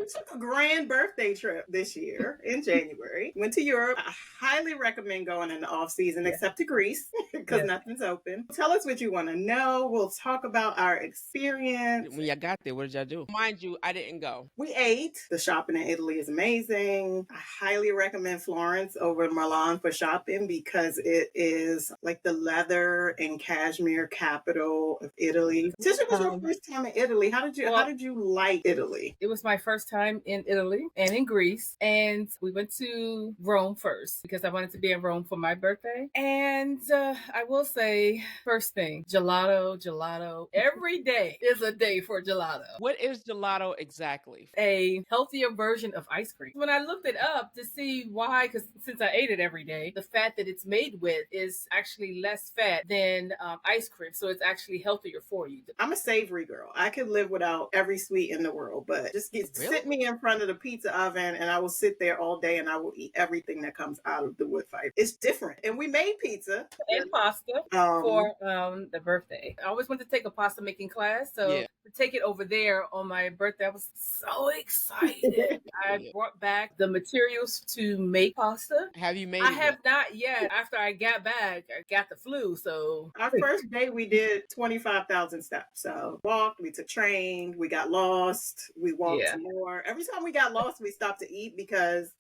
took a grand birthday trip this year in January. Went to Europe. I highly recommend going in the off season, except to Greece because nothing's open. Tell us what you want to know. We'll talk about our experience. When y'all got there, what did y'all do? Mind you, I didn't go. We ate. The shopping in Italy is amazing. I highly recommend Florence over Milan for shopping because it is like the leather and cashmere capital of Italy. Since it was your first time in Italy, how did you like Italy? It was my first time in Italy and in Greece, and we went to Rome first because I wanted to be in Rome for my birthday. And I will say, first thing, gelato. Every day is a day for gelato. What is gelato exactly? A healthier version of ice cream. When I looked it up to see why, because since I ate it every day, the fat that it's made with is actually less fat than ice cream, so it's actually healthier for you. I'm a savory girl. I could live without every sweet in the world, but just sit me in front of the pizza oven and I will sit there all day and I will eat everything that comes out of the wood fire. It's different. And we made pizza and pasta for the birthday. I always wanted to take a pasta making class, so to take it over there on my birthday, I was so excited. I brought back the materials to make pasta. Have you made I have not yet. After I got back, I got the flu, so our first day we did 25,000 steps. So walked, we took train, we got lost, we walked some more. Every time we got lost, we stopped to eat because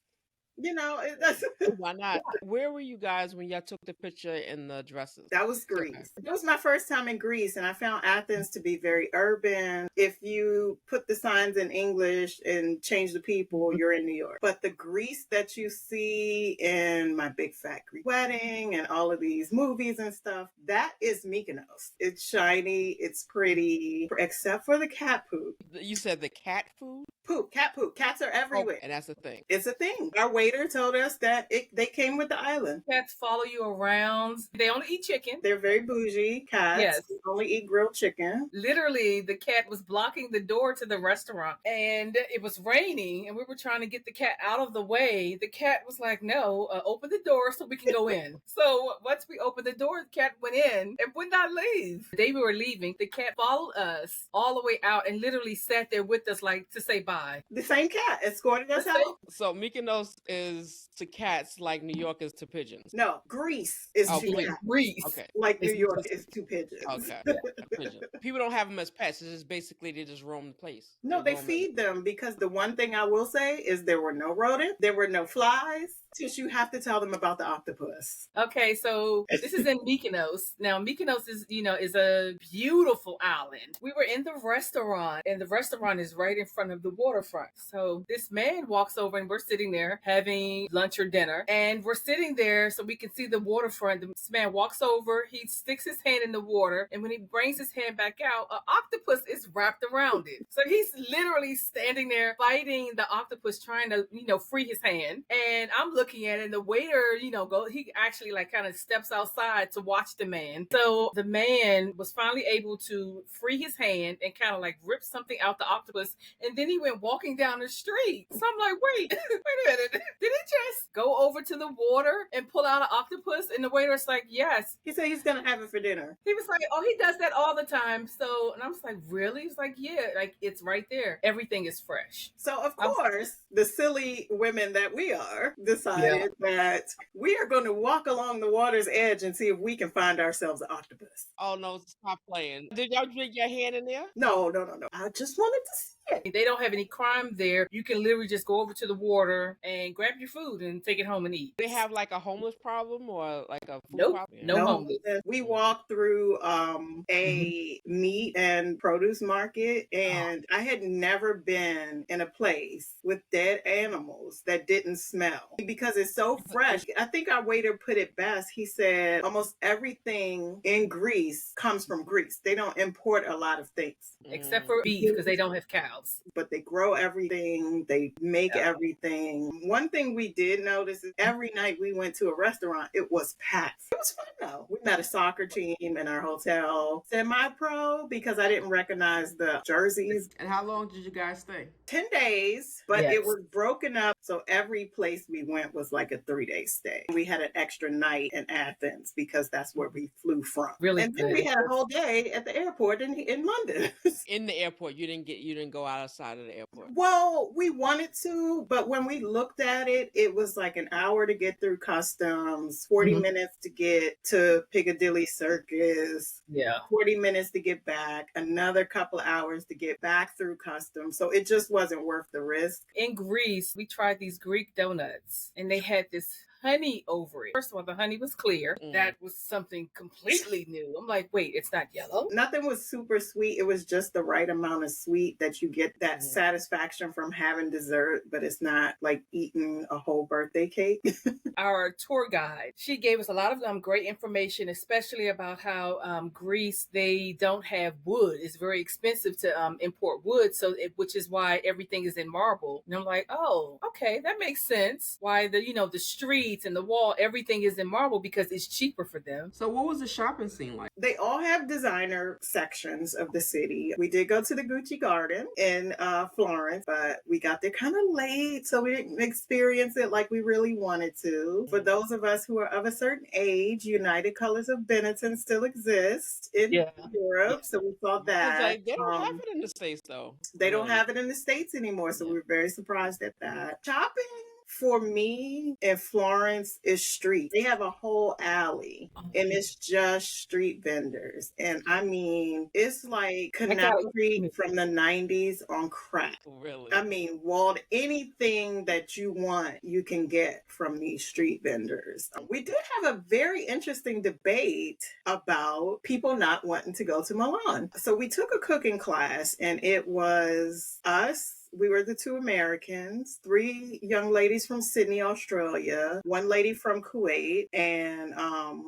why not? Where were you guys when y'all took the picture in the dresses? That was Greece. It was my first time in Greece, and I found Athens to be very urban. If you put the signs in English and change the people, you're in New York. But the Greece that you see in My Big Fat Greek Wedding and all of these movies and stuff, that is Mykonos. It's shiny, it's pretty, except for the cat poop. You said the cat food? Cat poop. Cats are everywhere. And that's a thing. It's a thing. Our waiter told us that they came with the island. Cats follow you around. They only eat chicken. They're very bougie cats. Yes. They only eat grilled chicken. Literally, the cat was blocking the door to the restaurant and it was raining and we were trying to get the cat out of the way. The cat was like, no, open the door so we can go in. So once we opened the door, the cat went in and would not leave. The day we were leaving, the cat followed us all the way out and literally sat there with us like to say bye. The same cat escorted us out. So Mykonos is to cats like New York is to pigeons. No, Greece is to cats. Greece. Okay. Like New York is to pigeons. Okay. Pigeon. People don't have them as pets. It's just basically they just roam the place. No, they feed them because the one thing I will say is there were no rodents, there were no flies. Since you have to tell them about the octopus. Okay, so this is in Mykonos. Now, Mykonos is a beautiful island. We were in the restaurant, and the restaurant is right in front of the waterfront. So this man walks over, and we're sitting there having lunch or dinner, and we're sitting there so we can see the waterfront. This man walks over, he sticks his hand in the water, and when he brings his hand back out, an octopus is wrapped around it. So he's literally standing there fighting the octopus, trying to, free his hand. And I'm looking at it, and the waiter, he actually like kind of steps outside to watch the man. So the man was finally able to free his hand and kind of like rip something out the octopus, and then he went walking down the street. So I'm like, wait a minute, did he just go over to the water and pull out an octopus? And the waiter's like, yes. He said he's gonna have it for dinner. He was like, oh, he does that all the time. So, and I was like, really? He's like, yeah, like it's right there. Everything is fresh. So of course, the silly women that we are decided that we are going to walk along the water's edge and see if we can find ourselves an octopus. Oh no, stop playing. Did y'all drink your hand in there? No. I just wanted to see it. They don't have any crime there. You can literally just go over to the water and grab your food and take it home and eat. They have like a homeless problem or like a food problem? No homeless. We walked through a meat and produce market, and I had never been in a place with dead animals that didn't smell because it's so fresh. I think our waiter put it best. He said almost everything in Greece comes from Greece. They don't import a lot of things. Except for beef, because they don't have cows. But they grow everything. They make everything. One thing we did notice is every night we went to a restaurant, it was packed. It was fun though. We met a soccer team in our hotel, semi-pro, because I didn't recognize the jerseys. And how long did you guys stay? 10 days. But Yes. it was broken up. So every place we went was like a 3-day stay. We had an extra night in Athens because that's where we flew from. Really And then good. we had a whole day at the airport in London. In the airport, you didn't go outside of the airport. Well, we wanted to, but when we looked at it, it was like an hour to get through customs, 40 Mhm. minutes to get to Piccadilly Circus, Yeah. 40 minutes to get back, another couple hours to get back through customs. So it just wasn't worth the risk. In Greece, we tried these Greek donuts and they had this honey over it. First of all, the honey was clear. Mm. That was something completely new. I'm like, wait, it's not yellow? Nothing was super sweet. It was just the right amount of sweet that you get that Mhm. satisfaction from having dessert, but it's not like eating a whole birthday cake. Our tour guide, she gave us a lot of great information, especially about how Greece, they don't have wood. It's very expensive to import wood, which is why everything is in marble. And I'm like, oh, okay, that makes sense. Why the streets and the wall, everything is in marble because it's cheaper for them. So what was the shopping scene like? They all have designer sections of the city. We did go to the Gucci Garden in Florence, but we got there kind of late, so we didn't experience it like we really wanted to. For those of us who are of a certain age, United Colors of Benetton still exists in Europe, so we saw that. Like, they don't have it in the States, though. They don't have it in the States anymore, so we were very surprised at that. Shopping for me in Florence is street. They have a whole alley and it's just street vendors. And I mean, it's like Canal Street from the 90s on crack. Really? I mean, Walt, anything that you want, you can get from these street vendors. We did have a very interesting debate about people not wanting to go to Milan. So we took a cooking class and it was us. We were the 2 Americans, 3 young ladies from Sydney, Australia, 1 lady from Kuwait, and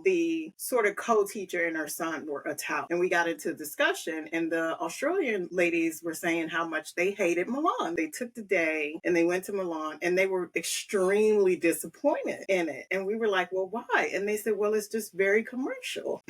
the sort of co-teacher and her son were Italian. And we got into discussion, and the Australian ladies were saying how much they hated Milan. They took the day and they went to Milan and they were extremely disappointed in it. And we were like, well, why? And they said, well, it's just very commercial.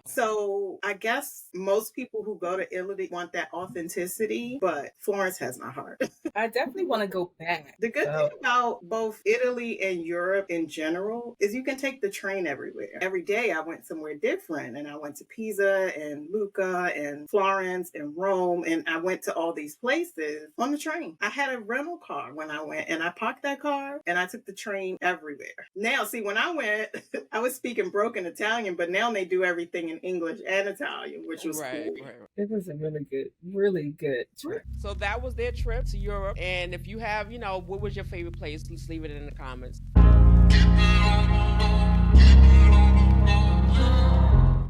So I guess most people who go to Italy want that authenticity, but Florence has my heart. I definitely want to go back. The good thing about both Italy and Europe in general is you can take the train everywhere. Every day I went somewhere different, and I went to Pisa and Lucca and Florence and Rome, and I went to all these places on the train. I had a rental car when I went, and I parked that car and I took the train everywhere. Now, see, when I went, I was speaking broken Italian, but now they do everything in English and Italian, which was cool. Right. It was a really good trip. So that was their trip to Europe. And if you have, what was your favorite place? Please leave it in the comments.